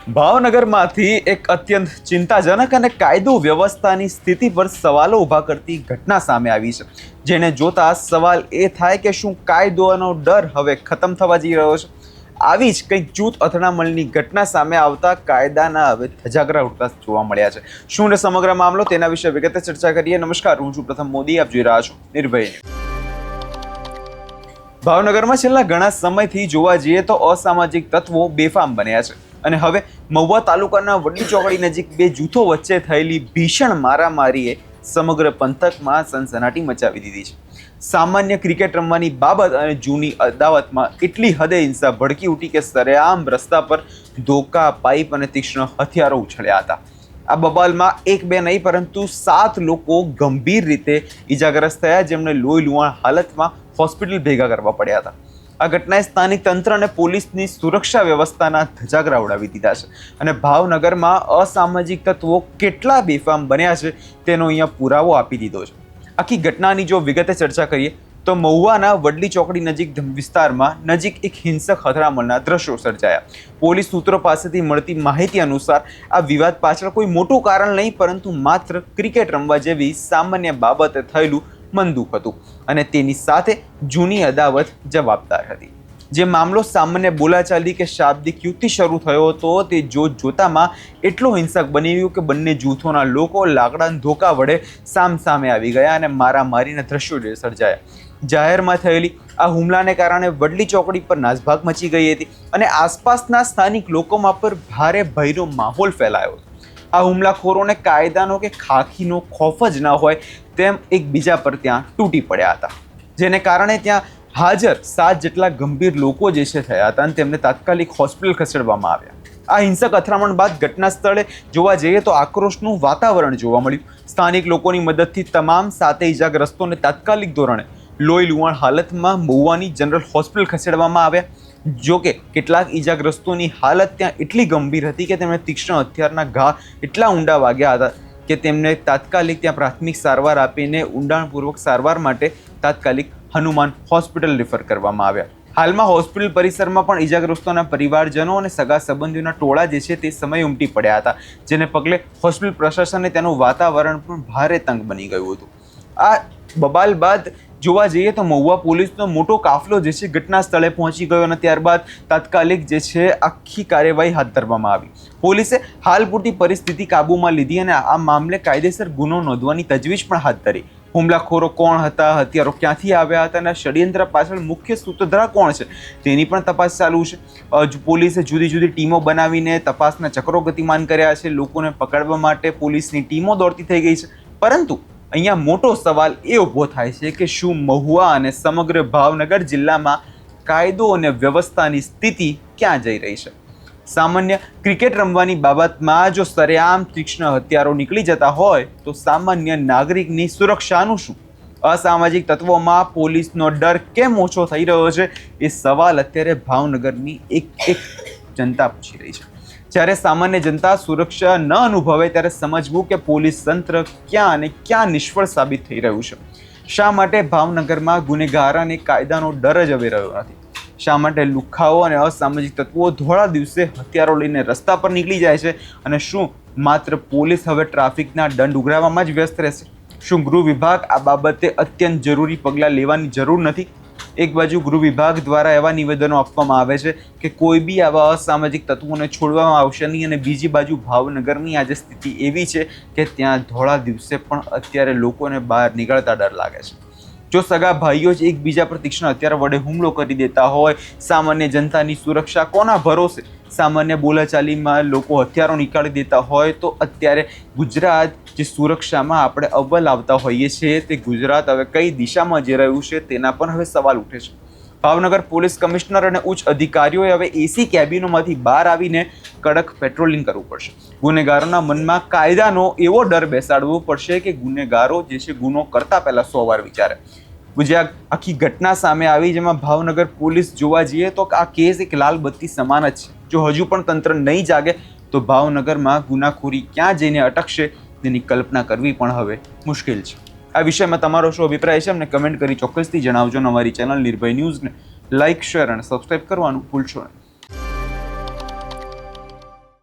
ભાવનગરમાંથી એક અત્યંત ચિંતાજનક અને કાયદો વ્યવસ્થાની સ્થિતિ પર સવાલો ઊભા કરતી ઘટના સામે આવી છે, જેને જોતા સવાલ એ થાય કે શું કાયદોનો ડર હવે ખતમ થવા જઈ રહ્યો છે? આવી જ કંઈક જૂથ અથડામણની ઘટના સામે આવતા કાયદાના હવે ધજાગરા ઉડતા જોવા મળ્યા છે. શું ને સમગ્ર મામલો, તેના વિશે વિગતે ચર્ચા કરીએ. નમસ્કાર, હું છું પ્રથમ મોદી, આપ જોઈ રહ્યા છો નિર્ભય. ભાવનગરમાં છેલ્લા ઘણા સમયથી જોવા જઈએ તો અસામાજિક તત્વો બેફામ બન્યા છે અને હવે મહુવા તાલુકાના વડલી ચોકડી નજીક બે જૂથો વચ્ચે થયેલી ભીષણ મારામારીએ સમગ્ર પંથકમાં સનસનાટી મચાવી દીધી છે. સામાન્ય ક્રિકેટ રમવાની બાબત અને જૂની અદાવતમાં એટલી હદે હિંસા ભડકી ઉઠી કે સરેઆમ રસ્તા પર ધોકા, પાઇપ અને તીક્ષ્ણ હથિયારો ઉછળ્યા હતા. આ બબાલમાં એક બે નહીં પરંતુ 7 લોકો ગંભીર રીતે ઈજાગ્રસ્ત થયા, જેમને લોહી લુહાણ હાલતમાં હોસ્પિટલ ભેગા કરવા પડ્યા હતા. આ ઘટનાએ સ્થાનિક તંત્ર અને પોલીસની સુરક્ષા વ્યવસ્થાના ધજાગરા ઉડાવી દીધા છે અને ભાવનગરમાં અસામાજિક તત્વો કેટલા બેફામ બન્યા છે તેનો અહીંયા પુરાવો આપી દીધો છે. આખી ઘટનાની જો વિગતે ચર્ચા કરીએ તો મહુવાના વડલી ચોકડી નજીક વિસ્તારમાં એક હિંસક અથડામણના દ્રશ્યો સર્જાયા. પોલીસ સૂત્રો પાસેથી મળતી માહિતી અનુસાર આ વિવાદ પાછળ કોઈ મોટું કારણ નહીં પરંતુ માત્ર ક્રિકેટ રમવા જેવી સામાન્ય બાબતે થયેલું મનદુખ હતું અને તેની સાથે જૂની અદાવત જવાબદાર હતી. જે મામલો સામાન્ય બોલાચાલી કે શાબ્દિક યુદ્ધથી શરૂ થયો હતો તે જોતામાં એટલો હિંસક બની ગયો કે બંને જૂથોના લોકો લાકડાના ધોકા વડે સામસામે આવી ગયા અને મારામારીના દ્રશ્યો સર્જાયા. જાહેરમાં થયેલી આ હુમલાને કારણે વડલી ચોકડી પર નાસભાગ મચી ગઈ હતી અને આસપાસના સ્થાનિક લોકોમાં પર ભારે ભયનો માહોલ ફેલાયો હતો. આ હુમલાખોરોને કાયદાનો કે ખાખીનો ખોફ જ ન હોય તેમ એકબીજા પર ત્યાં તૂટી પડ્યા હતા, જેને કારણે ત્યાં હાજર 7 જેટલા ગંભીર લોકો જે છે થયા હતા અને તેમને તાત્કાલિક હોસ્પિટલ ખસેડવામાં આવ્યા. આ હિંસક અથડામણ બાદ ઘટના સ્થળે જોવા જઈએ તો આક્રોશનું વાતાવરણ જોવા મળ્યું. સ્થાનિક લોકોની મદદથી તમામ 7 ઈજાગ્રસ્તોને તાત્કાલિક ધોરણે લોહી લુહાણ હાલતમાં મહુવાની જનરલ હોસ્પિટલ ખસેડવામાં આવ્યા. જોકે કેટલાક ઈજાગ્રસ્તોની હાલત ત્યાં એટલી ગંભીર હતી કે તેમને તીક્ષ્ણ હથિયારના ઘા એટલા ઊંડા વાગ્યા હતા કે તેમને તાત્કાલિક ત્યાં પ્રાથમિક સારવાર આપીને ઊંડાણપૂર્વક સારવાર માટે તાત્કાલિક હનુમાન હોસ્પિટલ રિફર કરવામાં આવ્યા. હાલમાં હોસ્પિટલ પરિસરમાં પણ ઈજાગ્રસ્તોના પરિવારજનો અને સગા સંબંધીઓના ટોળા જે છે તે સમય ઉમટી પડ્યા હતા, જેને પગલે હોસ્પિટલ પ્રશાસન તેનું વાતાવરણ પણ ભારે તંગ બની ગયું હતું. આ બબાલ બાદ જોવા જઈએ તો મહુવા પોલીસનો મોટો કાફલો જે છે ઘટના સ્થળે પહોંચી ગયો અને ત્યારબાદ તાત્કાલિક જે છે આખી કાર્યવાહી હાથ ધરવામાં આવી. પોલીસે હાલ પૂરતી પરિસ્થિતિ કાબૂમાં લીધી અને આ મામલે કાયદેસર ગુનો નોંધવાની તજવીજ પણ હાથ ધરી. હુમલાખોરો કોણ હતા, હથિયારો ક્યાંથી આવ્યા હતા અને ષડયંત્ર પાછળ મુખ્ય સૂત્રધાર કોણ છે તેની પણ તપાસ ચાલુ છે. પોલીસે જુદી જુદી ટીમો બનાવીને તપાસના ચક્રો ગતિમાન કર્યા છે. લોકોને પકડવા માટે પોલીસની ટીમો દોડતી થઈ ગઈ છે. પરંતુ અહીંયા મોટો સવાલ એ ઊભો થાય છે કે શું મહુવા અને સમગ્ર ભાવનગર જિલ્લામાં કાયદો અને વ્યવસ્થાની સ્થિતિ ક્યાં જઈ રહી છે? સામાન્ય ક્રિકેટ રમવાની બાબતમાં જો સરેઆમ તીક્ષ્ણ હથિયારો નીકળી જતા હોય તો સામાન્ય નાગરિકની સુરક્ષાનું શું? અસામાજિક તત્વોમાં પોલીસનો ડર કેમ ઓછો થઈ રહ્યો છે? એ સવાલ અત્યારે ભાવનગરની એક જનતા પૂછી રહી છે. જ્યારે સામાન્ય જનતા સુરક્ષા ન અનુભવે ત્યારે સમજવું કે પોલીસ તંત્ર ક્યાં અને ક્યાં નિષ્ફળ સાબિત થઈ રહ્યું છે. શા માટે ભાવનગરમાં ગુનેગાર અને કાયદાનો ડર જ હવે રહ્યો નથી? શા માટે લુખ્ખાઓ અને અસામાજિક તત્વો ધોળા દિવસે હથિયારો લઈને રસ્તા પર નીકળી જાય છે? અને શું માત્ર પોલીસ હવે ટ્રાફિકના દંડ ઉઘરાવવામાં જ વ્યસ્ત રહેશે? શું ગૃહ વિભાગ આ બાબતે અત્યંત જરૂરી પગલાં લેવાની જરૂર નથી? એક બાજુ ગૃહ વિભાગ દ્વારા એવા નિવેદનો આપવામાં આવે છે કે કોઈ બી આવા અસામાજિક તત્વોને છોડવામાં આવશે નહીં અને બીજી બાજુ ભાવનગરની આજે સ્થિતિ એવી છે કે ત્યાં ધોળા દિવસે પણ અત્યારે લોકોને બહાર નીકળતા ડર લાગે છે. જો સગા ભાઈઓ જ એકબીજા પર તીક્ષ્ણ હથિયાર વડે હુમલો કરી દેતા હોય, સામાન્ય જનતાની સુરક્ષા કોના ભરોસે? સામાન્ય બોલાચાલીમાં લોકો હથિયારો નીકાળી દેતા હોય તો અત્યારે ગુજરાત જે સુરક્ષામાં આપણે અવ્વલ આવતા હોઈએ છીએ તે ગુજરાત હવે કઈ દિશામાં જઈ રહ્યું છે તેના પણ હવે સવાલ ઉઠે છે. ભાવનગર પોલીસ કમિશનર અને ઉચ્ચ અધિકારીઓએ હવે એસી કેબિનોમાંથી બહાર આવીને કડક પેટ્રોલિંગ કરવું પડશે. ગુનેગારોના મનમાં કાયદાનો એવો ડર બેસાડવો પડશે કે ગુનેગારો જે છે ગુનો કરતા પહેલા 100 વાર વિચારે. જે આખી ઘટના સામે આવી જેમાં ભાવનગર પોલીસ જોવા જઈએ તો આ કેસ એક લાલ બત્તી સમાન જ છે. જો હજુ પણ તંત્ર નહીં જાગે તો ભાવનગરમાં ગુનાખોરી ક્યાં જઈને અટકશે તેની કલ્પના કરવી પણ હવે મુશ્કેલ છે. આ વિષયમાં તમારો શું અભિપ્રાય છે અમને કમેન્ટ કરી ચોક્કસથી જણાવજો. અમારી ચેનલ નિર્ભય ન્યૂઝને લાઇક, શેર અને સબસ્ક્રાઇબ કરવાનું ભૂલશો નહીં.